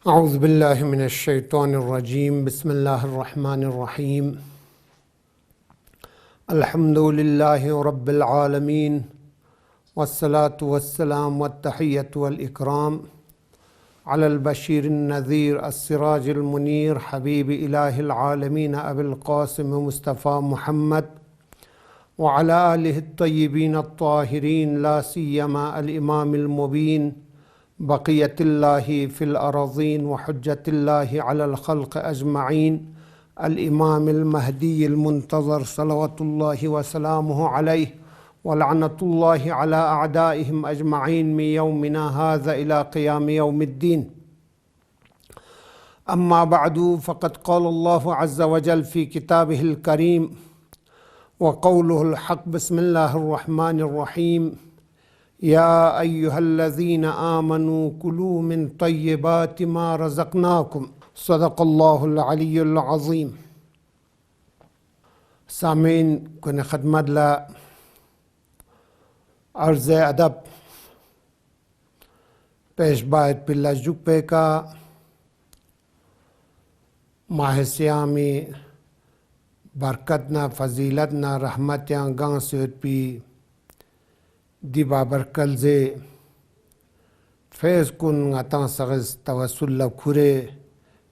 अऊज़ु बिल्लाहि मिनश्शैतानिर्रजीम बिस्मिल्लाहिर्रहमानिर्रहीम अल्हम्दुलिल्लाहि रब्बिल आलमीन वस्सलातु वस्सलाम वत्तहिय्यतु वल इकराम अलल बशीरिन नज़ीर अस्सिराजिल मुनीर हबीब इलाहिल आलमीन अबिल क़ासिम मुस्तफ़ा मुहम्मद व अला आलिहि त्तय्यिबीन अत्ताहिरीन ला सिय्यमा अल इमामिल मुबीन बक़ियतिल्लाहि फ़िल अरज़ीन व हुज्जतिल्लाहि अलल ख़ल्क़ अजमईन अल इमामिल महदीइल मुंतज़र सलवतुल्लाहि व सलामुहु अलैहि व लअनतुल्लाहि अला अअदाइहिम अजमईन मिन यौमिना हाज़ा इला क़ियाम यौमिद्दीन। अम्मा बअदु फ़क़द क़ालल्लाहु अज़्ज़ व जल फ़ी किताबिहिल करीम व क़ौलुहुल हक़ बिस्मिल्लाहिर्रहमानिर्रहीम या अय्युहल्लज़ीना आमनू कुलू मिन तय्यिबाति मा रज़क़नाकुम सदक़ल्लाहुल अलियुल अज़ीम। सामीन कुन खदमत ला अर्ज़ अदब पेश बायत पिल्ला जुप्पे का माह सियामी बरकतना फजीलतना रहमत्यां गां सेत पी दी बाबरकल जे फैज़ कुन ngata सगज़ तवस्सुल खुरे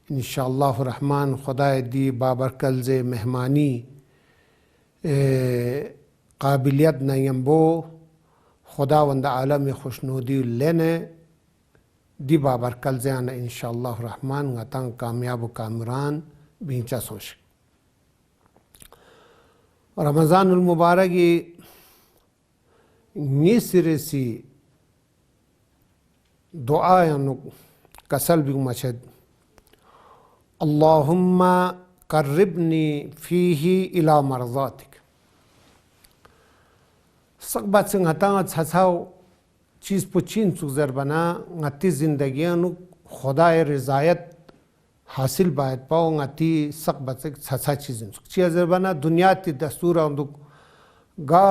इंशाअल्लाह रहमान खुदाए दी बाबरकल जे मेहमानी काबिलियत नयम्बो खुदावंद आलम खुशनुदी लेने दी बाबरकल जे आना इंशाअल्लाह रहमान ngata कामयाब कामरान बीचा सोच रमज़ानुल मुबारक ये सिरेसी दुआ यानु कसल भी मशद अल्लाहुम्मा कर्रिबनी फीही इला मरज़ातिक सकबत से ngata छछाओ चीज़ पुचीन सुज़र बना ngati ज़िंदगियानु खुदाए रिज़ायत हासिल बायत पाओ ngati सकबत से छछा चीज़ें चीज़र बना दुनिया ती दस्तूर अंदुक गा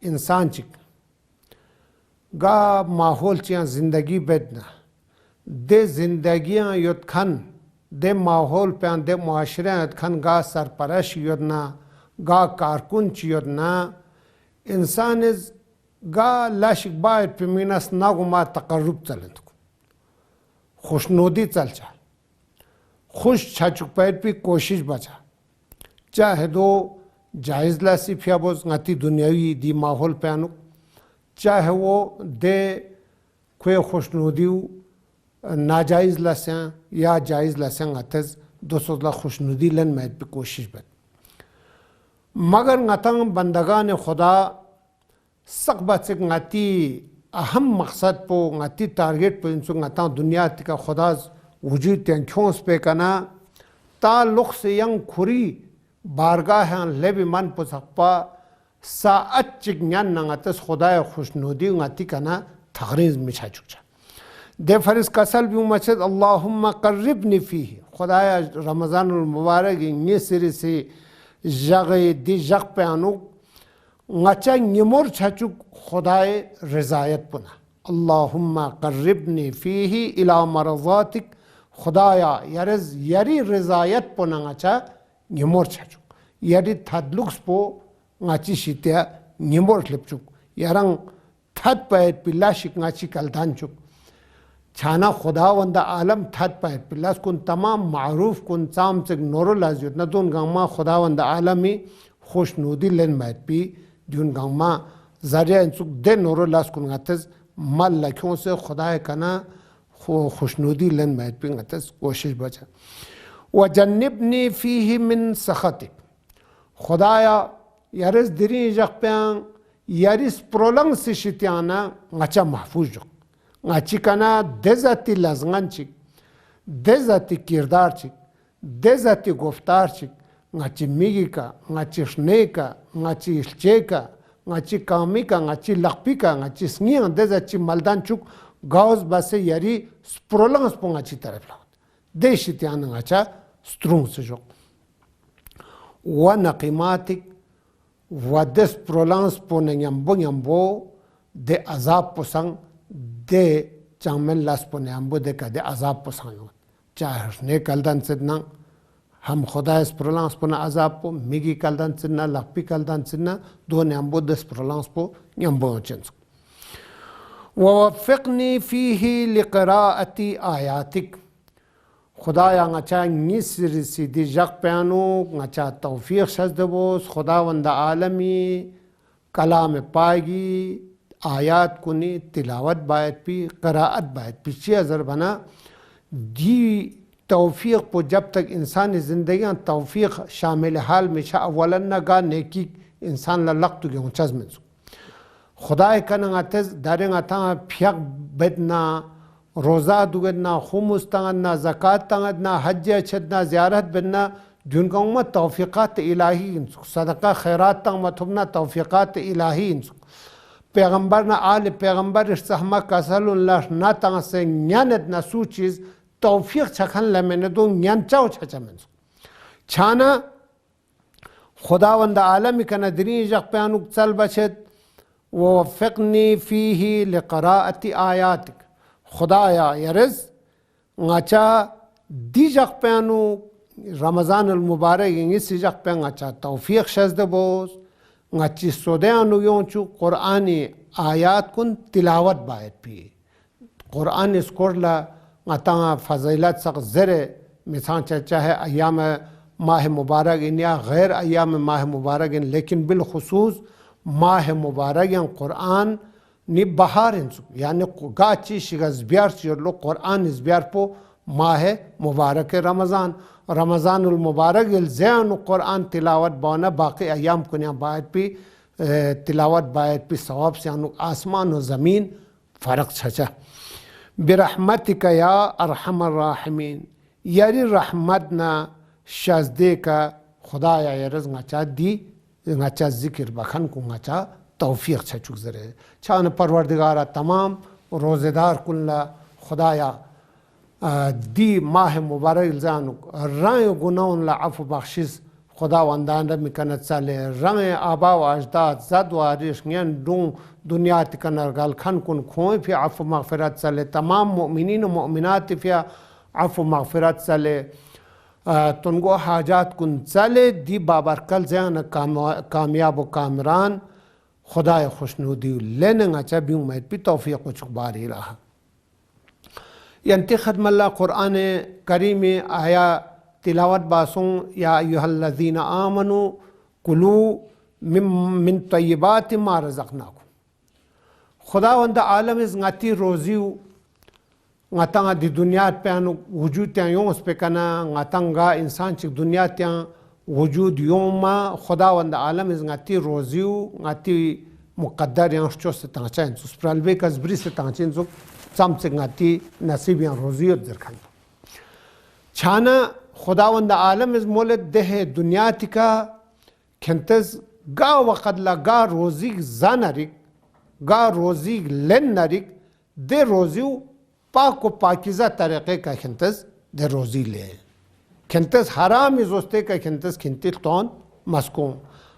इंसान चिक गा माहौल चियां ज़िंदगी बेदना दे ज़िंदगियां युद्ध खन दे माहौल पे दे मुआशरे युद्ध खन गा सरपरश युद्धना गा कारकुन चियुद्धना इंसान इस गा लाशिक बाय पिमीनस नागुमा तकर्रुब चलत को खुशनूदी चल चा खुश छचुक पैर भी कोशिश बचा चाहे दो जायज़ लासी फियाबोज ngati दुनियावी दी माहौल पे आनुक चाहे वो दे कोई खुशनुदियो नाजायज़ लस्यां या जायज़ लस्यां अतज़ दोसोला खुशनुदी लन मैं भी कोशिश बद मगर ngata बंदगान खुदा सकबत से ngati अहम मकसद पो ngati टारगेट पो इंसु ngata दुनिया का खुदा वजूद त्यांख्यों पे कना ताल्लुक़ से यंग खुरी बारगाह हैं लेबी मन पुसक्पा साअत चिज्ञान नंगतस खुदाए खुशनुदी ngati कना तगरीज़ मिछा चुका दे फरिस कसल भी मचद अल्लाहुम्मा कर्रिबनी फीही खुदाया रमज़ानुल मुबारक ये सिरे से जगह दी जग पे अनु ngचा निमोर छचुक खुदाए रिज़ायत पुना अल्लाहुम्मा कर्रिबनी फीही इला मरज़ातिक खुदाया यरज़ यरी रिज़ायत पुना ngचा निमोर छचुक यरी थदलुक्स पो ngaci शित्या निमोर लिपचुक यारंग थद पैर पिल्लाशिक ngaci कलदान चुक छाना खुदावंदा आलम थद पैर पिल्लास कुन तमाम मारूफ कुन चाम से नोरुल अज़ियत न दोन गामा खुदावंदा आलमी खुशनुदी लेन मैत पी दून गामा ज़रिया इंसुक दे नोरुल अज़ कुन गतज़ मल लखों से खुदाए कना खुशनुदी लेन मैत पी गतज़ कोशिश बचा व जन्निबनी फीही मिन सखतिक खुदाया यारिस दिरी जख्प्यां यारिस प्रोलंग से शित्याना ngचा महफूज जो ngची कना देज़ाती लज़गन चिक देज़ाती किरदार चिक देज़ाती गुफ्तार चिक ngची मिगी का ngची शने का ngची इल्चे का ngची कामी का ngची लक्पी का ngची स्नियां देज़ाची मलदान चुक गाउस बसे यारी प्रोलंग स्पो ngची तरफ लाओ दे शित्याना ngचा स्ट्रोंग से जो व नक़ीमातिक वदस प्रोलांस पोने यम्बो दे अजाब पोसंग दे चामल लास पोने यम्बो दे का दे अजाब पोसंग चाहे कलदन सिन्ना हम खुदा स्प्रलांस पुना अजाब पो मिगी कलदन सिन्ना लपी कलदन सिन्ना दो न्याम्बो दस प्रलांस पो न्याम्बो चंस वफ़िक़नी फ़ीही लिक़राअती आयातिक खुदाया ngचा निसर सीधी जग प्यानो ngचा तौफीक शजदबोस खुदावंद आलमी कलाम पागी आयात कुनी तिलावत बायत पी क़राअत बायत पी अज़र बना दी तौफीक को जब तक इंसानी ज़िंदगी तौफीक शामिल हाल में शा अवलन नगा नेकी इंसान ललक़्तु के उचज़ में खुदा कन आतज़ दारें आता फियक bedna roza dugedna humus tangedna zakat tangedna hajj chedna ziyarat bedna junka umma tawfiqat ilahi insuk sadaqa khairat tang mathubna tawfiqat ilahi insuk पैगंबर ना आले पैगंबर इस्तेहमा कसलुल्लाह ना तंग से न्यानत ना सूचिज तौफीक छखन लमेने दो न्यान चाव छचमन छाना खुदावंद आलमी का नदरी जग प्यानुक चल बचत वफ़िक़नी फ़ीही लिक़राअती आयातिक खुदाया यरज़ ngचा दी जग प्यानु रमज़ान मुबारक इंगिस जग प्यान ngचा तौफीक शज़द बोस ngची सोदयानु योंचु कुरानी आयात कुन तिलावत बायत भी कुरान स्कोरला ngता फज़ीलत सक ज़रे मिसाल चाहे अय्याम माह मुबारक इन या गैर अय्याम माह मुबारक इन लेकिन बिलखुसूस माह मुबारक या कुरान नि बहार इंसु यानी गाची शिगज बियार चिरलो कुरान इस बियार पो माह मुबारक रमज़ान रमज़ानुल मुबारक इल्ज़ान कुरान तिलावत बाना बाकी अय्याम कुनिया बायत भी तिलावत बायत भी सवाब से अनु आसमान और ज़मीन फ़र्क छचा बिरहमतिक या अरहमर राहिमीन यारी रहमत ना शज़दे का खुदाया यरज़ ngचा दी ngचा ज़िक्र बखन को ngचा तौफीक छचुक ज़रे छान परवरदिगारा तमाम रोज़ेदार कुल्ला खुदाया दी माह मुबारक इल्ज़ानु राय गुनाहों ला अफ़ु बख्शिश खुदा वंदान रमी कनत साले रंग आबा व अजदाद ज़द वारिश न्यन दूं दुनिया तिकनर गाल खन कुन खोए फिर अफ़ु मग़फ़िरत साले तमाम मुमिनीन व मुमिनात फिर अफ़ु मग़फ़िरत साले तुनको हाजात कुन साले दी बाबरकल ज़यान कामयाब व कामरान खुदाए खुशनुदी लेने ngचा बिंग में भी तौफीक को चुकबारी रहा यंती खदमल्ला कुरान करीम आया तिलावत बासों या अय्युहल्लज़ीना आमनु कुलू मिन तय्यिबाति मा रज़क़नाकुम खुदावंद आलम इस ngati रोज़ी ngata di दुनिया प्यानु वजूद त्या यों उस पे कना ngata इंसान चिक दुनिया त्या वजूद यों मा खुदावंद आलम इस ngati रोज़ी ngati मुक़द्दर यां शो से तांचा इंसु स्प्रल्बे कज़बरी से तांचा इंसु सम से ngati नसीब यां रोज़ी दरखान छाना खुदावंद आलम इस मोलद देह दुनिया तिका खंतज गा वक़द लगा रोज़ी ज़ानरिक गा रोज़ी लेन नरिक दे रोज़ी पाक व पाकिज़ा तरीक़े का खंतज दे रोज़ी ले खंतज हरामी जोस्ते का खंतज खंती तौन मस्कों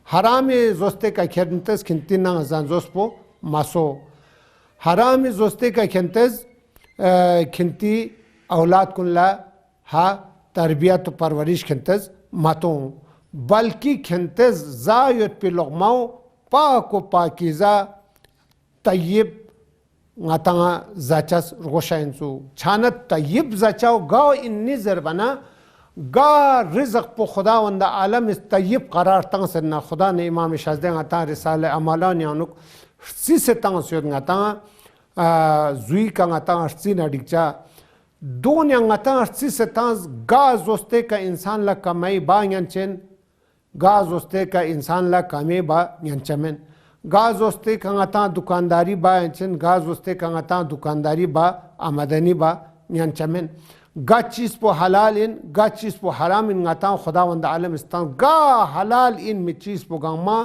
हरामी जोस्ते का खंतज खंती ना ज़ानज़ोस पो मसो हरामी जोस्ते का खंतज खंती औलाद कुल्ला हा तरबियत परवरिश खंतज मतों बल्कि खंतज ज़ायत पे लुक़माओ पाक व पाकिज़ा तय्यब ngata ज़ाचस रोशाइंसु छानत तय्यब ज़ाचाओ गाओ इन्नी ज़रबना गा रिज़क़ पो खुदावंद आलम इस तय्यब करार तंग से ना खुदा ने इमाम शाज़दे ngata रिसाले अमालान यानुक सी से तंग सियोद ngata जुई का ngata सी ना डिक्चा दोन yang ngata सी से तंग गा जोस्ते का इंसान ला कमाई बा यांचेन गा जोस्ते का इंसान ला कमाई बा यांचमेन गाज वस्ते का ngata दुकानदारी बा यांचन गाज वस्ते का ngata दुकानदारी बा आमदनी बा यांचमेन गा चीज़ पो हलाल इन गा चीज़ पो हराम इन ngata खुदावंद आलम इस्तान गा हलाल इन में चीज़ पो गामा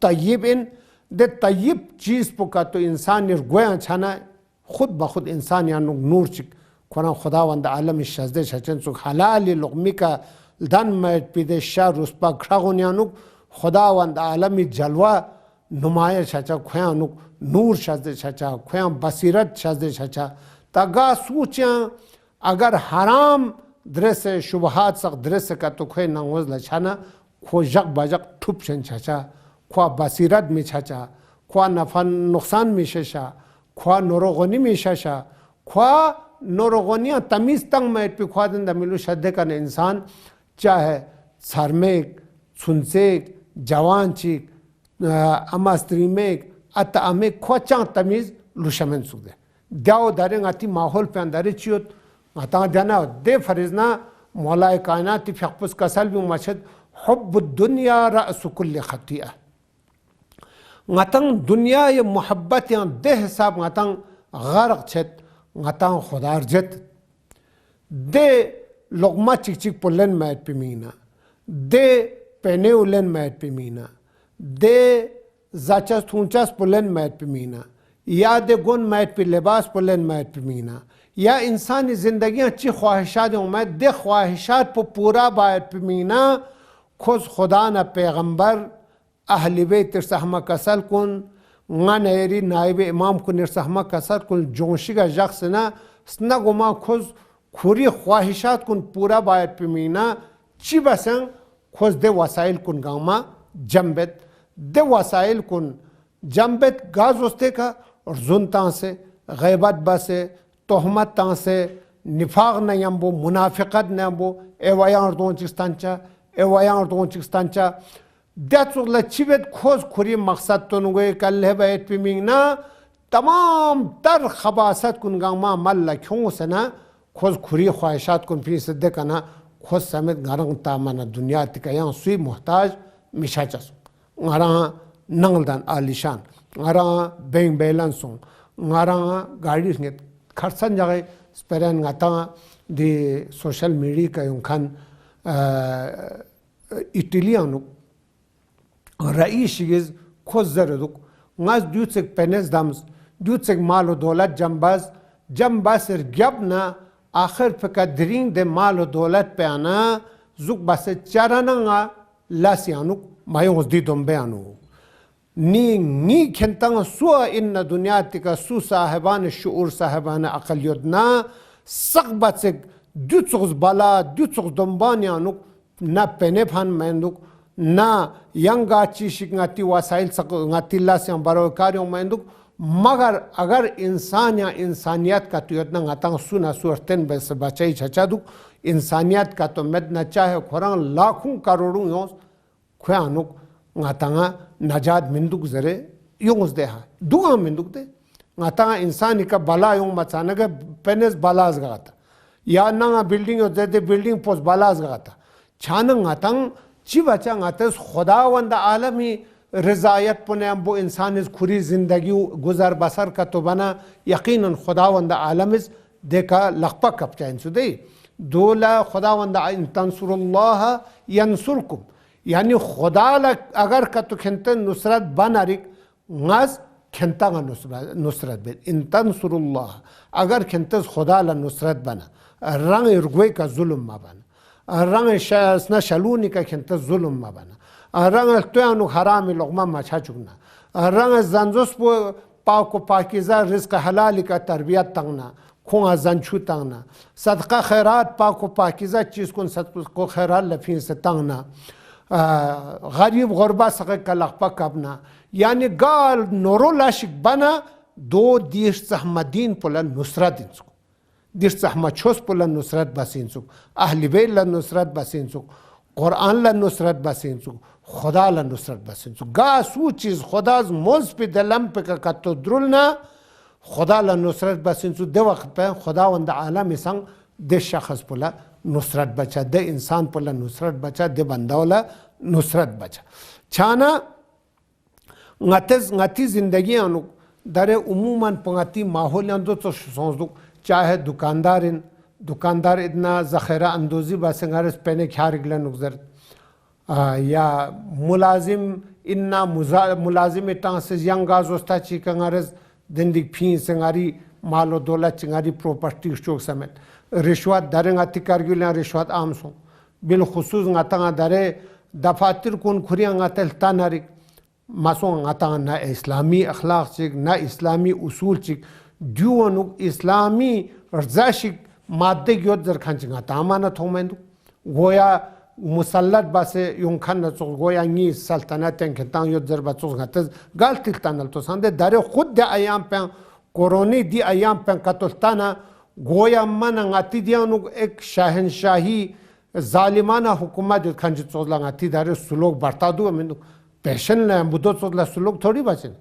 तय्यब इन दे तय्यब चीज़ पो का तो इंसान निर्गोया छाना खुद बखुद इंसान यानु नूर चिक खुना खुदावंद आलम इस शज़दे शचन सुख हलाल लुक़मी का दन में पिदे शाह रुस्पा खड़ागुन यानु खुदावंद आलम जलवा नुमाया छचा खुया नूर शज़दे छचा खुया बसीरत शज़दे छचा तगा सूचियाँ अगर हराम درس شبهات سق درس کا تو خوی نانگوز لچانا خو جق بجق ٹھوپ شن چاچا خوا بصیرت می چاچا خوا نفع نقصان می ششا خوا نوروغنی می ششا خوا نوروغنی تمیز تنگ میت پی خوا دن دمیلو شده کن انسان چاہے سرمیک سنسیک جوان چیک اماستریمیک اتامیک خوا چان تمیز لوشمن سوده دیاو داره غتی ماحول پی انداره چیوت غتا دیانا دی فریزنا مولای کائناتی فیقپس کسل بی مشد حب الدنیا رأس کل خطیئه غتان دنیای محبت یان ده حساب غتان غرق چت غتان خدار جت ده لغما چیک چیک پلن میت پی مینا ده پینه اولن میت پی مینا ده زاچس تونچس پلن میت پی مینا یا ده گون میت پی لباس پلن میت پی مینا یا انسانی زندگی چی خواهشات اومد ده خواهشات پو پورا باید پی مینا خوز خدا نا پیغمبر اهل بیت ارسحما کسل کن غنیری نائب امام کن ارسحما کسل کن جونشی کا شخص نا سنگو ما خوز خوری خواهشات کن پورا باید پی مینا چی بسن خوز ده وسائل کن گاما جنبت ده وسائل کن جنبت گاز وستے کا اور زنتان سے غیبت بسے تهمت تان سے نفاق نیم بو منافقت نیم بو ایوایان دون چکستانچا ایوایان دون چکستانچا دیتو لچیبت خوز خوری مقصد تنگوی کله بیت پیمینگنا تمام تر خباست کن گاما مل لکھوں سنا خوز خوری خواہشات کن پی صدق کنا خوز سمیت گرنگ تامانا دنیا تکایان سوی محتاج میشا چسو گران ننگلدان آلیشان گران بینگ بیلنسون گران گاڑی سنگت خرسان جگہ سپرین غتا دی سوشل میڈیا کا یونکان ایٹالیانو رئیسیز خوز زردوک غاز دیوتسک پنز دامز دیوتسک مال و دولت جنباز گیبنا آخر فکر درین ده مال و دولت پیانا زوک باس چارانانگا لاسیانو مایونز دیدون بیانو نی کھنتاں سوا ان دنیا تکا سو صاحبان شعور صاحبان اقلیتنا سقبت سے دیوچوز بالا دیوچوز دنبانیانو نا پینه پھان مندوک نا ینگا چیشک غاتی وسائل سق غاتی لاسیان باروکاریوں مندوک مگر اگر انسان یا انسانیت کا تو یتنا غتاں سونا سورتن بس بچائی چھچادو انسانیت کا تو مد نہ چاہے قرآن لاکھوں کروڑوں یوز خوانوک غتاں نجات مندوک زره یونز ده دوغا مندوک ده غتا انسانی کا بالا یوم مچانگه پنس بالاز گاتا یا نا بیلدینگ زده بیلدینگ پوز بالاز گاتا چانن غتان چی بچا غتس خداوند عالمی رضایت پنه بو انسان از خوری زندگی گذر بسر کا تو بنا یقینا خداوند عالمز دیکا لقپا کپ چاین سودی دولا خداوند ان تنصر الله ينصركم یعنی خدا اگر کا تو کھنتا نصرت بناریک غاز کھنتا گا نصرت بین ان تنصر اللہ اگر کھنتا خدا نصرت بنا رنگ ارگوی کا ظلم ما بنا رنگ سنا شلونی کا کھنتا ظلم ما بنا رنگ تویانو حرامی لغمہ ما چھا چکنا رنگ زنزوس پاک و پاکیزہ رزق حلالی کا تربیت تنگنا خواہ زنچو تنگنا صدقہ خیرات پاک و پاکیزہ چیز کن صدقہ خیرات لفین سے تنگنا غریب غربا سقه کلقپا کبنا یعنی قال نورو لاشک بنا دو دیش زحمدین پولا نصرت انسو دیش زحمد چوس پولا نصرت بس انسو اهل بیت لنصرت بس انسو قرآن لنصرت بس انسو خدا لنصرت بس انسو گا سو چیز خدا از موز پی دلم پی که کتو درولنا خدا لنصرت بس انسو دو وقت پی خدا وند عالم سنگ ده شخص پولا نصرت بچا ده انسان پولا نصرت بچا ده بندولا نصرت بچا چانا غتی زندگی آنو در عموماً پنگاتی ماحول اندو تو سونزدو چاہے دکاندار ادنا ذخیرہ اندوزی باسنگارس پہنے کھارگلہ نگزر یا ملازم انا ملازم تانسز ینگاز وستا چیکنگارز دندگ پھین سنگاری مال و دولت چنگاری پروپرٹی شوک سمیت رشوت داریں غاتی کارگیلیاں رشوت عام سوں بالخصوص غاتاں دارے دفاتر کن کھریاں غاتل تانارک مسوں غاتاں نہ اسلامی اخلاق چک نہ اسلامی اصول چک دیوانو اسلامی رضاشک madde gyot zer khan chinga tamana thomendu goya musallat base yung khan na so goya ni saltanaten ke tan yot zer ba so gatas galtil tanal to sande dare khud de ayam pe koroni di ayam pe katultana goya mana ngati dianu ek shahenशाही जालिमाना हुकूमत जो खंज चोला ngati dare sulok barta du men पेशन ले मुदो चोला सुलोक थोड़ी बचन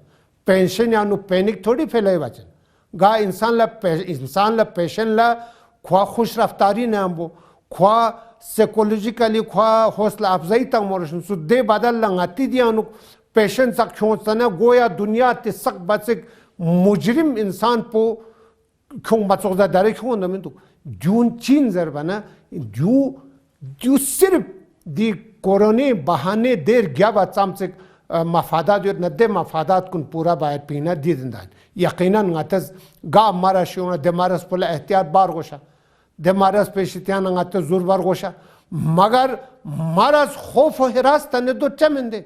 pension या नु panic थोड़ी फैलाए बचन गा इंसान ला पेशन ला ख्वा खुश रफ्तारी ने हमबो ख्वा साइकोलॉजिकली ख्वा हौसला अफजाई तक मोरशन सु दे बदल लंगाती दिया नु पेशन तक छोंसना गोया दुनिया ते सक बचक मुजरिम इंसान पो क्यों बचोदा दारे क्यों न में तो जून चीन जरबना जो सिर्फ दी कोरोने बहाने देर गया बाचाम से मफादात जो नदे मफादात कुन पूरा बायत पीना दी दिंदान यकीनन गातस गा मारा शोना दे मारस पोला एहतियात बार गोशा दे मारस पेशितियान गातस जोर बार गोशा मगर मारस खौफ हिरास तने दो चमंदे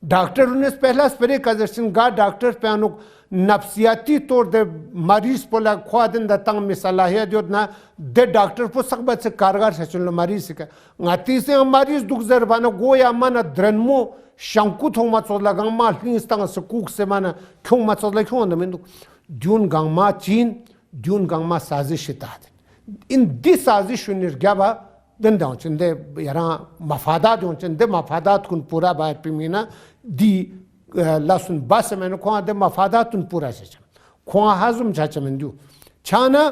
डॉक्टर उन्हें पहला स्प्रे कजरसिन गा डॉक्टर पे अनुक नफ्सियाती तौर दे मरीज पोला ख्वादन द तंग मिसलाहिया जो ना दे डॉक्टर पो सकबत से कारगर से चलो मरीज से गाती से मरीज दुख जरबाना गोया माना द्रनमो शंकु थोमा चोला गंगमा लिंस तंग से कुक से माना क्यों मा चोला क्यों न में जून गंगमा चीन जून गंगमा साजिश तात इन दी साजिश निर्गबा दिन दाउ चंदे यारा मफादात जो चंदे मफादात कुन पूरा बाय पिमीना दी लसन बस मैंने खुआ दे मफादात पूरा से खुआ हाजुम चाचा में दू छाना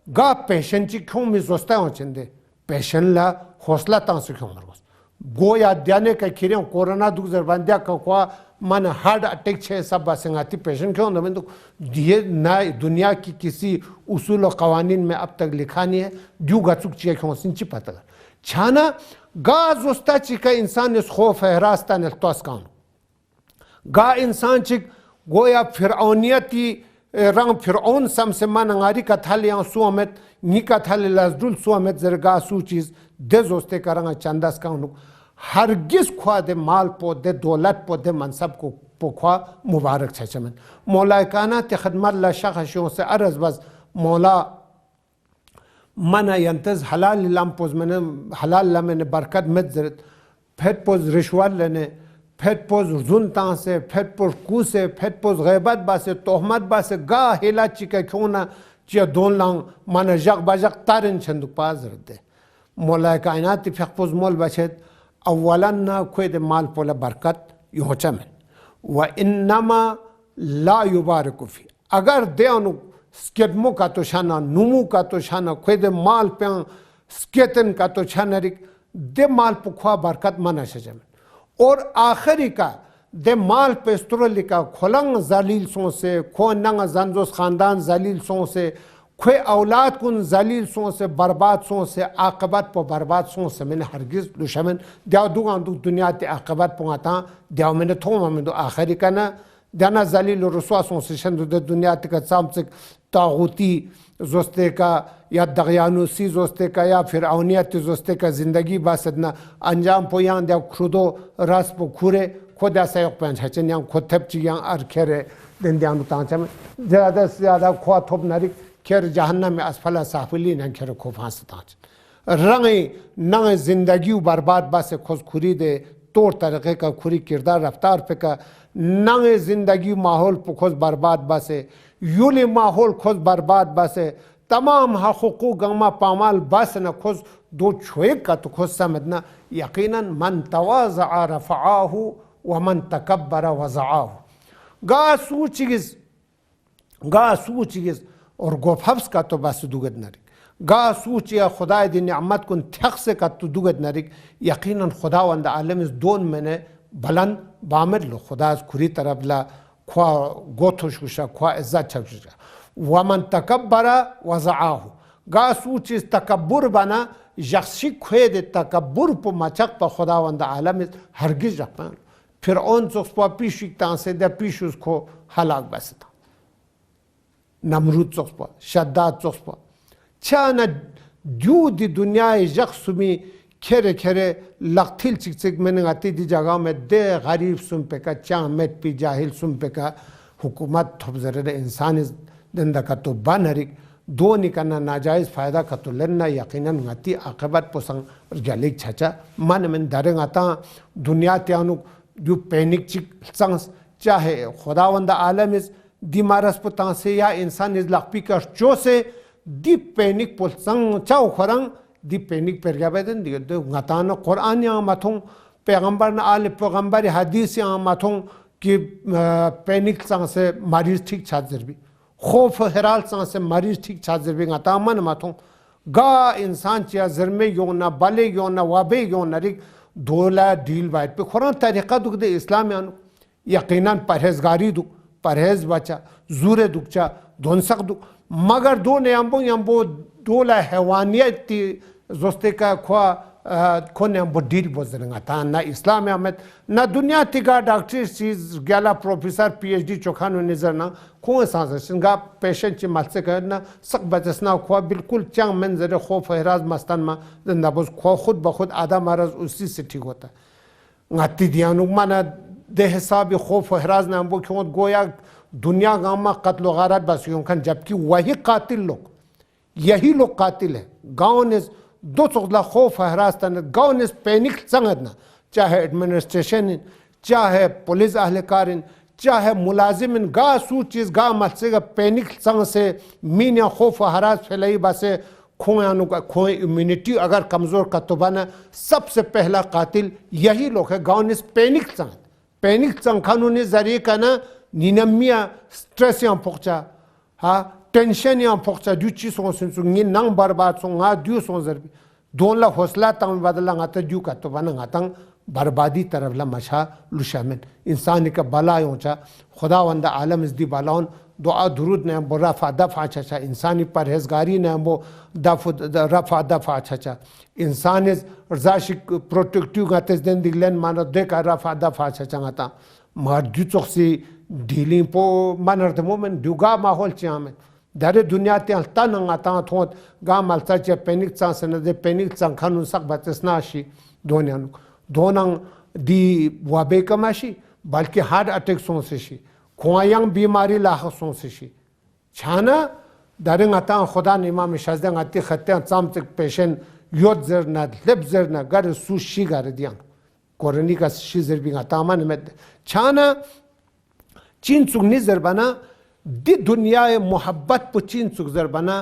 गा पेशन ची क्यों में जोस्ता हो चंदे पेशन ला हौसला तां से क्यों मरगोस गोया द्याने का खिरे कोरोना दुख जरबंदिया का खुआ मन हार्ट अटैक छे सब बसंगाती पेशन क्यों न तो ये ना दुनिया की किसी उसूल और कवानीन में अब तक लिखा नहीं है जू गचुक ची क्यों सिंची पता छाना गा जोस्ता ची का इंसान इस खौफ हरास्ता ने तोस कान गा इंसान चिक गोया फिरौनियती रंग फिरौन सम से मन अंगारी का थाले या सुअमत नी का थाले लजदुल सुअमत जरगा सू चीज दे जोस्ते करंगा चंदास का उनको हरगिज ख्वा दे माल पो दे दौलत पो दे मनसब को पोख्वा मुबारक छचमन मौला काना ते खदमत ला शखशों से अर्ज बस मौला मना यंतज हलाल लम पोज मैंने हलाल लमने बरकत मत जरत फेट पोज रिश्वत लेने फेट पोज जुन तां से फेट पोज कू से फेट पोज गैबत बासे तोहमत बासे गा हेला चिका क्यों ना चिया दोन लांग मन जग बजक तारन छंदुक पास रदे मौला कायनात फेक पोज मोल बचत अव्वलन ना खुद माल पोला बरकत योचम व इन्नमा ला युबारक फी अगर दे अनु स्केदमो का तो शाना नुमू का तो शाना खुद माल पे स्केतन का तो छानरिक दे माल पुखवा बरकत मना शजम और आखिरी का दे माल पेस्ट्रोल का खोलंग जलील सो से खो नंग जंजोस खानदान जलील सो से खो औलाद कुन जलील सो से बर्बाद सो से आकबत पर बर्बाद सो से मैंने हरगिज दुश्मन दिया दुगान दु दुनिया ते आकबत पोता दिया मैंने थोमा में दो आखिरी का ना दाना जलील रसवा सो से शन दु दुनिया ते का सामसे तागुती जोस्ते का या दगयानुसी जोस्ते का या फिर अवनियत जोस्ते का जिंदगी बासदना अंजाम पोयां दिया खुदो रास पो खुरे खुद ऐसा एक पंच है चन्यां खुद थप चियां आर खेरे दिन दिया नुतांचा में ज़्यादा से ज़्यादा खुआ थोप नरिक खेर जहन्नम में असफला साफली न खेर खो फांस तांच रंगे नंगे जिंदगी बर्बाद बासे खुद खुरी दे तौर तरीके का खुरी किरदार रफ्तार पे का नंगे जिंदगी माहौल पर खुद बर्बाद बासे यूले माहौल खुद बर्बाद बासे तमाम हकूक़ गमा पामाल बस न खुद दो छोए का तो खुद समझना यकीनन मन तवाज़अ रफ़अहु व मन तकब्बर वज़अहु गा सूचिगिस और गोफब्स का तो बस दुगद नरिक गा सूच या खुदा दी निअमत कुन थक से का तो दुगद नरिक यकीनन खुदावंद आलम इस दोन मैंने बलन बामर लो खुदा खुरी तरफ ला ख्वा गोथो शुशा ख्वा इज्जत छुशा वमन तकब्बरा वज़अहु गा सूच इस तकब्बुर बना यक्षी ख्वे दे तकब्बुर पो मचक पर खुदावंद आलम इस हरगिज रखना फिर ओन चोक्स पा पीशिकता से दे पीशुस को हलाक बसता नमरूद चोक्स पा शद्दाद चोक्स पा छाना जू दी दुनिया यक्षुमी खेरे खेरे लखथिल चिक मैंने आती दी जगह में दे गरीब सुन पे का चामेत पी जाहिल सुन पे का हुकूमत थोप जरे इंसान दंदा का तो बनरिक दो निकना नाजायज़ फ़ायदा कतुलन यकीनन गति आकबत पोसंग जलिक छचा मन में दरंग आता दुनिया त्यानु जो पैनिक चिक संग चाहे खुदावंद आलम इस दिमारस पुता से या इंसान इस लकपी का चो से दी पैनिक पोसंग चाउ खरंग दी पैनिक पर गया बेदन दी तो गताना कुरान या माथों पैगंबर न आले पैगंबर हदीस या माथों कि पैनिक संग से मरीज ठीक छाजर भी खौफ हेराल संग से मरीज ठीक छाजर भी गता मन माथों गा इंसान चिया जरमे योना बले योना वाबे योना रिक दोला डील वाइट पे खुरान तरीका दुख दे इस्लाम यानु यकीनन परहेजगारी दुख परहेज बचा जूरे दुखचा धोनसक दुख मगर दो ने यम्बो दोला हैवानियत जोस्ते का ख्वा खोने हम डील बोझेंगे था ना इस्लाम अहमद ना दुनिया तिगा डॉक्टर चीज गया प्रोफेसर PhD चौखानो नजर ना कौन सांस सिंगा पेशेंट ची मत्स्य करना सक बचसना ख्वा बिल्कुल चंग मंजर खौफ हराज मस्तान में जिंदा बोझ ख्वा खुद बखुद आधा मरज उसी से ठीक होता है गाती दिया नुकमाना दे हिसाब खौफ हराज ना हम क्यों गोया दुनिया गाँव में कत्ल गारत बस यूं खन जबकि वही कातिल लोग यही लोग कातिल है गाँव ने दो चौदह खौफ हरास तन गाँव ने पैनिक संगतना चाहे एडमिनिस्ट्रेशन चाहे पुलिस अहलकार चाहे मुलाजिम गा सू चीज़ गा मत्से पैनिक संग से मीन या खौफ हरास फैलाई बसे खोयानु का खोए इम्यूनिटी अगर कमज़ोर का तो बना सबसे पहला कातिल यही लोग है गाँव ने पैनिक संग कानूनी जरिए का ना निनमिया स्ट्रेस या पहुँचा हाँ टेंशन या पहुँचा जो चीज़ सोचें नंग बर्बाद सोंगा दियो सोचर भी दोन ला हौसला तंग बदला गाता जो का तो बना गातंग बर्बादी तरफ ला मशा लुशामिन इंसान का बला योंचा खुदावंद आलम इस दी बलाउन दुआ दुरूद ने बो रफा दफा अच्छा इंसानी परहेजगारी ने बो रफा दफा अच्छा इंसान इस रजाशिक प्रोटेक्टिव गाते दिन दिलन मानो देखा रफा दफा अच्छा गाता मगर जो सी डीलिंग पो मनर्द मोमेंट दुगा माहौल चामें दरे दुनिया ते अलता नंगाता थोत गा मलता चे पैनिक सांस न दे पैनिक संखानु सक बचसना शी दोन्यानु दोनंग दी वाबे कमाशी बल्कि हार्ट अटैक सोंसे शी खोयांग बीमारी लाख सोंसे शी छाना दरे ngata खुदा ने इमाम शाजदा ngati खत्ते चाम तक पेशेंट योद जरना लेब जरना गर सुशी गर दियां कोरनी का शिजर भी ngata मन में छाना चीन सुगनी जरबाना दी दुनिया मोहब्बत पुचीन सुगजर बना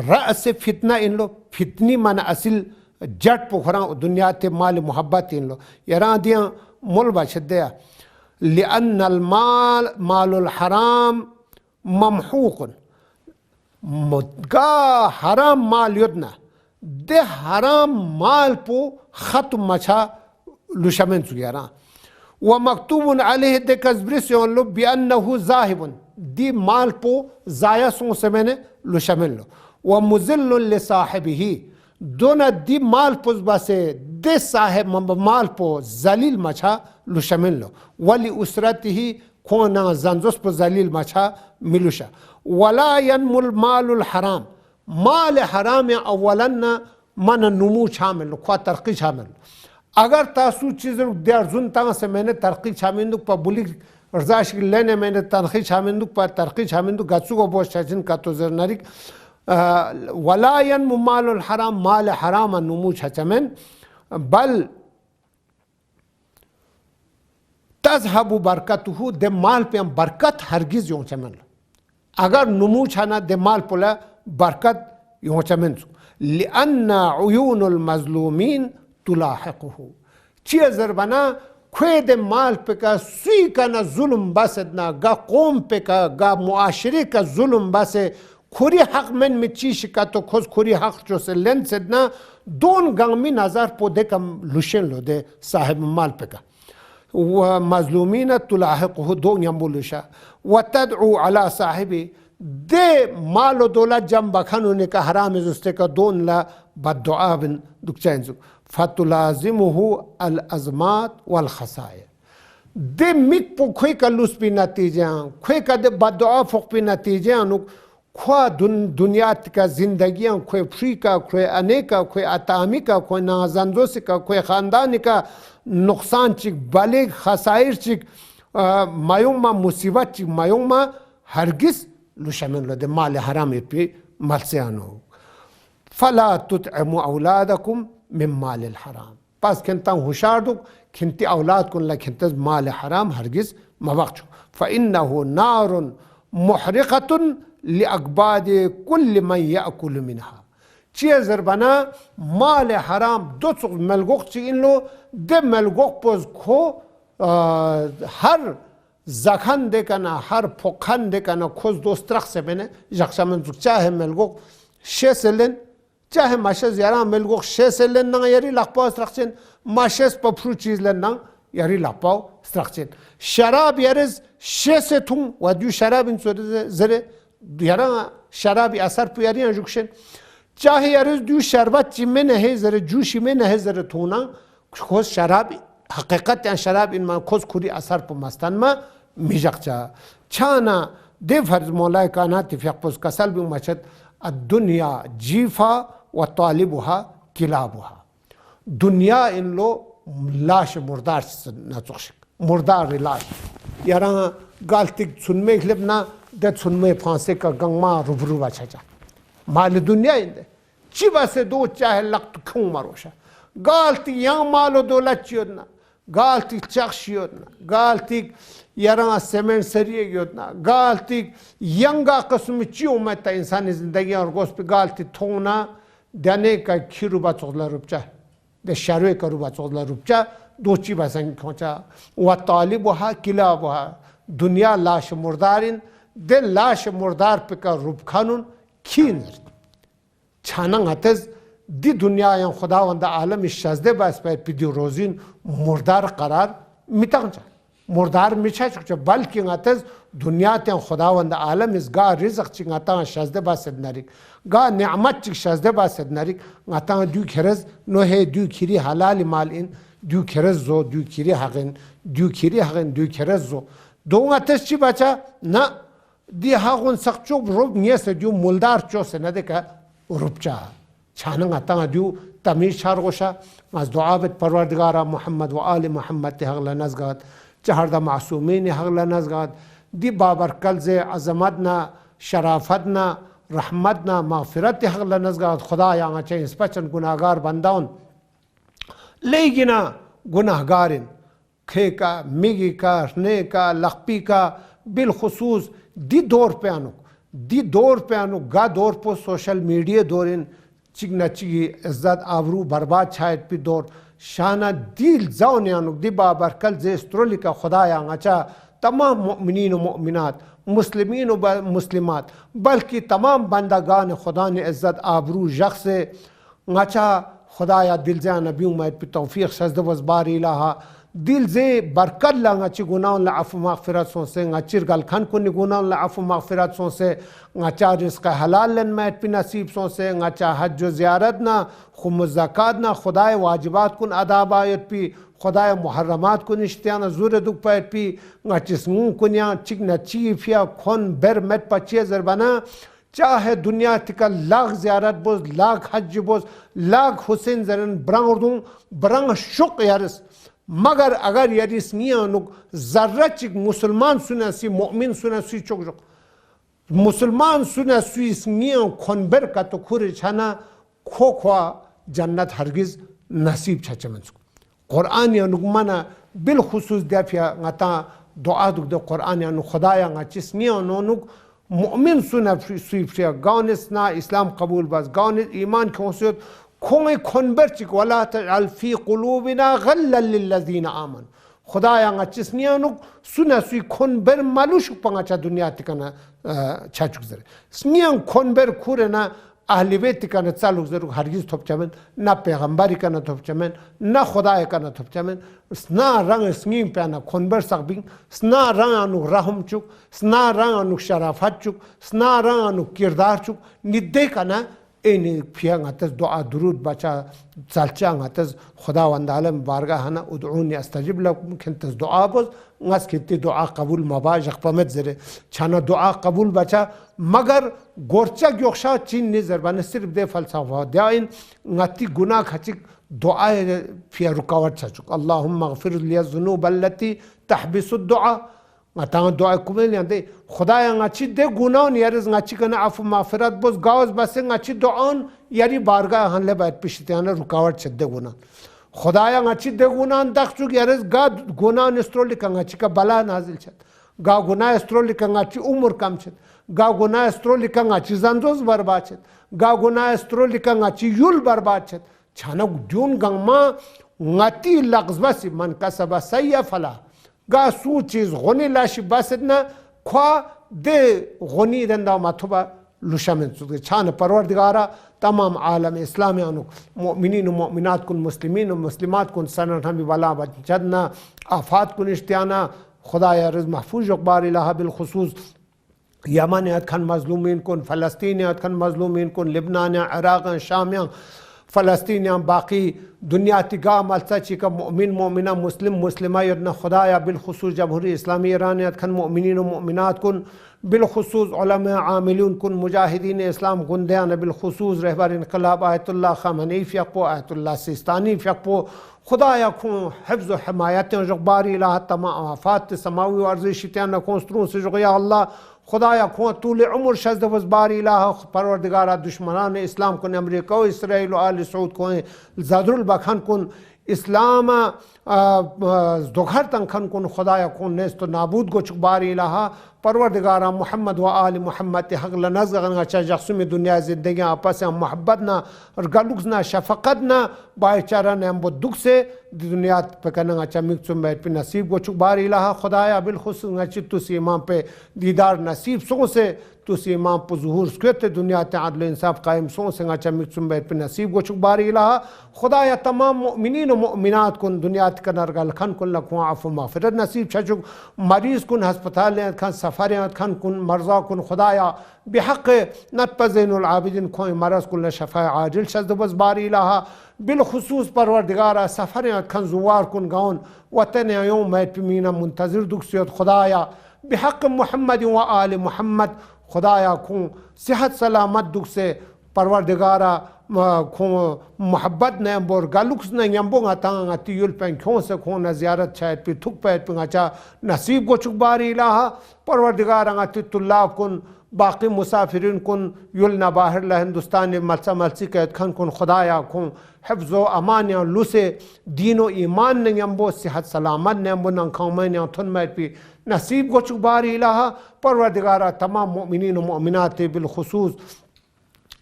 रअस फितना इन लो फितनी मन असिल जट पोखरा दुनिया ते माल मोहब्बत इन लो यरा दिया मुल बशदया लिअन अल माल मालुल हराम ममहूकुन गा हराम माल युदना दे हराम माल पो खत्म मचा लुशमेन सुगरा व मकतूबन अलैह दे कज़ब्रिस लो बिअन्नहु ज़ाहिबुन दी माल पो जाया सों से मैंने लो शामिल लो व मुज़िल्लु लिसाहिबिही दोना दी माल पो बसे दे साहिब माल पो जलील मचा लो शामिल लो वली उसरतिही खोना जंजोस पो जलील मचा मिलुशा वला यनमुल मालुल हराम माल हराम या अवलन मन नुमू शामिल लो ख्वा तरक्की शामिल अगर तासू चीज़ देर जुन ता से मैंने तरक्की शामिल पब्लिक रजाश लेने मैंने तरक्की शामिल पर तरक्की शामिल गच्चू को बहुत शाजिन का तो जरनारिक वलायन मुमालुल हराम माल हराम नुमू छचमेन बल तज़हबु बरकतहु दे माल पे बरकत हरगिज यों चमेन अगर नुमू छाना दे माल पोला बरकत यों चमेन लिअन्ना उयूनुल मज़लूमीन तुलाहिकुहु चीज़र बना ख्वे दे माल पे का सुई का ना जुल्म बसदना गा कौम पे का गा मुआशरे का जुल्म बसे खुरी हक में मिची का तो खुद खुरी हक जो से लेन सदना दोन गंगमी नजर पौधे का लुशन लो दे साहिब माल पे का व मजलूमीन तुलाहिकुहु दो यम्बुलुशा व तदउ अला साहिबी दे माल दौलत जम बखन ने का हराम जुस्ते का दोन ला बद्दुआ बिन दुखचाइंजु फतुलाजिमुहु अल अज़मात वल खसाया दे मिक पो ख्वे का लुस भी नतीजे ख्वे का दे बद्दुआ फुक भी नतीजे अनुक ख्वा दुनिया का जिंदगियां ख्वे फ्री का ख्वे अने का ख्वे अतामी का ख्वे नाजंदोसी का ख्वे ख़ानदान का नुकसान चिक बलेग खसाइर चिक मायोंग मा मुसीबत चिक मायोंग मा हरगिज لشمن له مال حرام يبي مالسيانو فلا تطعموا أولادكم من مال الحرام بس كنت هشاردك كنت أولادكم لكنت مال حرام هرجز ما بقشوا فإنه نار محرقة لأكباد كل من يأكل منها چیه زربنا مال حرام دو چوق ملگوق چی این لو ده ملگوق پوز کو هر زخان دکنا هر پوکان دکنا کوز دوسترخ سے بینه جخشمن زوک چاہے ملگوق شیسلن چاہے ماشز یاران ملگوق شیسلن نان یاری لقپاو استرخچین ماشز پا پرو چیزلن نان یاری لقپاو استرخچین شراب یارز شیستون و دیو شراب این زره یاران شرابی اثر پو یاری جوکشن چاہے یارز دیو شربت چی میں نہے زره جوشی میں نہے زره تونا خوز شراب حقیقت یان شراب این ما خوز کوری اثر پو مستان ما میجاق چانا دے فرض مولا کائنات فیق پوز کسل بی مچد الدنیا جیفا و طالبها کلابها دنیا این لو لاش مردار نچوخشک مردار لاش یاران گالتیک سنمه خلبنا ده سنمه فانسه کا گنگما روبرو بچا مال دنیا اینده چی بسه دو چاہے لقت کون مروشا گالتی یان مالو دولت چیودنا گالتی چخش یودنا گالتی یاران سمن سریه یودنا گالتی ینگا قسم چی اومدتا انسانی زندگی اور گوست پی گالتی تونا دنه که کی رو با چغلا روبچه ده شروع که رو با چغلا روبچه دو چی بسن کنچه و طالبها کلابها دنیا لاش مردارین ده لاش مردار پی که روب خانون کی نرد چانن هتز دی دنیا یان خداوند عالم شازده باس پای پیدی روزین مردار قرار میتونجا مردار میشه چکه بلکه هتز دنیا تیان خداوند عالم از گاه رزق چی هتان شازده باس نریک گاه نعمت چی شازده باس نریک هتان دیو کرز نوه دیو کری حلال مال این دیو کرز زو دیو کری حقن دیو کری حقن دیو کرز زو دو هتز چی بچه نه دی هاون سخچوب روب نیست دیو مولدار چوسه نده که روبچه چانن اتان دیو تمیز شارگوشا از دعابت پروردگارا محمد و آل محمد تی حق لنزگاد چهر دا معصومین حق لنزگاد دی بابرکلز عظمتنا شرافتنا رحمتنا مغفرت تی حق لنزگاد خدا یانگا چه انسپچن گناهگار بنداون لیگینا گناهگارین کھے کا میگی کا رنے کا لخپی کا بالخصوص دی دور پہ آنو گا دور پو سوشل میڈیا دورین چگنا چگی عزت آبرو برباد چھایت پی دور شانہ دیل زون یانو دی بابرکل زیسترولی کا خدا یانگا تمام مؤمنین و مؤمنات مسلمین و مسلمات بلکہ تمام بندگان خدا نے عزت آبرو جخ سے ngача خدایا دل زیان نبی امید پی توفیق شزد وزباری الہا دل زی برکت ngачи گناہوں لعفو مغفرت سون سے ngachir گل کھن کنی گناہوں لعفو مغفرت سون سے ngачا رزق حلال لن مید پی نصیب سون سے ngачا حج و زیارت نا خم زکات نا خدای واجبات کن ادا بایت پی خدای محرمات کن اشتیانا زور دک پایت پی ngачi سنون کنیا چک نچی فیا کھن بر مد پچی زربنا چاہے دنیا تکا لاکھ زیارت بوز لاکھ حج بوز لاکھ حسین زرن بران اردون بران شق یارس مگر اگر یاریس نیانوک ذرہ چک مسلمان سناسی مؤمن سناسی چک جک مسلمان سناسی اس نیان کھنبر کا تو کھوری چھانا کھو کھوا جنت ہرگز نصیب چھا منسک قرآن یانوک مانا بالخصوص دیا پیا غتا دعا دک دے قرآن یانوک خدایا غا چس نیانونوک مؤمن سنة سويفريا قانسنا إسلام قبول بس قانس إيمان كونسيوت كوني كونبرتك ولا تجعل في قلوبنا غلا للذين آمنوا خدايا نچسنيانو سنة سوي كونبر مالوش بانچا دنيا تكنا چاچوك زره سنيان كونبر كورنا اهل بیت کنا تعلق ضرور هرگز توبچمن نه پیغمبری کنا توبچمن نه خدای کنا توبچمن سنا رنگ سنگیم پیانا کنبر سقبین سنا رنگ انو رحم چوک سنا رنگ انو شرافت چوک سنا رنگ انو کردار چوک نده کنا این پیان اتز دعا درود بچا سالچان اتز خداوند عالم بارگاه هنا ادعوني استجب لكم كنت دعا بوز ناس كنت دعا قبول مباج قامت زره چانا دعا قبول بچا مگر گورچا گوخشا چین نظر بنا صرف ده فلسفه داین نتی گناه خچ دعا في ركاوت چچ اللهم اغفر لي الذنوب التي تحبس الدعاء ngata doa kumel yande khudaya ngachi de gunaon yaris ngachi kana afu maghfirat bos gaos bas ngachi doon yari barga hanle bayt pishtiana rukawat chedde guna khudaya ngachi de gunan dakhchuk yaris ga gunan stroli ka ngachi ka bala nazil chet ga guna stroli ka ngachi umur kam chet ga guna stroli ka ngachi zanzoz barbad chet ga guna stroli ka ngachi yul barbad chet chana dun gangma ngati lagzbasi man kasaba sayya fala ga su چیز غنی لاشی باسدنا خوا ده غنی دندا ماتوبا لشامن سود چان پروردگارا تمام عالم اسلامی انو مؤمنین و مؤمنات کن مسلمین و مسلمات کن سنن همی والا بجدنا آفات کن اشتیانا خدایا رز محفوظ اقبار الہ بالخصوص یمن کن مظلومین کن فلسطین کن مظلومین کن لبنان عراق شام فلسطینیان باقی دنیا تگاه ملتا چی که مؤمن مؤمنه مسلم مسلمه یدنا خدایا بالخصوص جمهوری اسلامی ایران کن مؤمنین و مؤمنات کن بالخصوص علماء عاملون کن مجاهدین اسلام گندیان بالخصوص رهبر انقلاب آیت الله خامنه‌ای فیقپو آیت الله سیستانی فیقپو خدایا کن حفظ و حمایت جغباری الہ تمام آفات سماوی و ارضی شیطان کنسترون سے یا اللہ خدایا کن طول عمر شزد وزباری الہ پروردگارا دشمنان اسلام کن امریکہ و اسرائیل و آل سعود کن زادر البخان کن اسلام دغهر تنخن کن خدایا کن نیست و نابود گو چکباری الہ پروردگارا محمد و آل محمد حق لنزغن چا جخصوم دنیا زندگی آپس هم محبت نا رگلوکس نا شفقت نا بایچارا نیم بود دک سے دنیا پکنن چا مکسوم بیت پی نصیب گو چکباری الہ خدایا بالخصوص چی توسی امام پہ دیدار نصیب سو سے توسی امام پہ ظہور سکوت دنیا تے عدل انصاف قائم سو سے چا مکسوم بیت پی نصیب گو چکباری الہ خدایا تمام مؤمنین و مؤمنات کن دنیا تے کنر گلخن کن لکھوں عفو مغفرت نصیب چچک مریض کن ہسپتال کن سفریات کن کن مرضا کن خدایا بحق نت زین العابدین کوئی مرض کن شفاء عاجل شد بز باری الہ بالخصوص پروردگارا سفریات کن زوار کن گون وطن یوم میت پمینا منتظر دکسیت خدایا بحق محمد و آل محمد خدایا کن صحت سلامت دک سے پروردگارا محبت نے بور گلوکس نے یمبو غتان تیول پن کھون سے کھون زیارت چایت پی تھک پیت پنگا نصیب گو چکباری الہ پروردگار غت طلاب کن باقی مسافرین کن یل نہ باہر ل ہندوستان ملسا ملسی قید کھن کن خدایا کن حفظ و امان یا لسے دین و ایمان نے یمبو صحت سلامت نے یمبو ننکھومین یا تھن میت پی نصیب گو چکباری الہ پروردگارا تمام مؤمنین و مؤمنات بالخصوص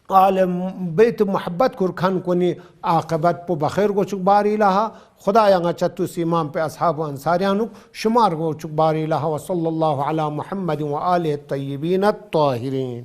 عالم بیت محبت کرخن کنی عاقبت پو بخیر گو چکباری الہ خدایا غا چتو سیمان پہ اصحاب و انصاریانو شمار گو چکباری الہ وصلی اللہ علی محمد و آلہ الطیبین الطاہرین.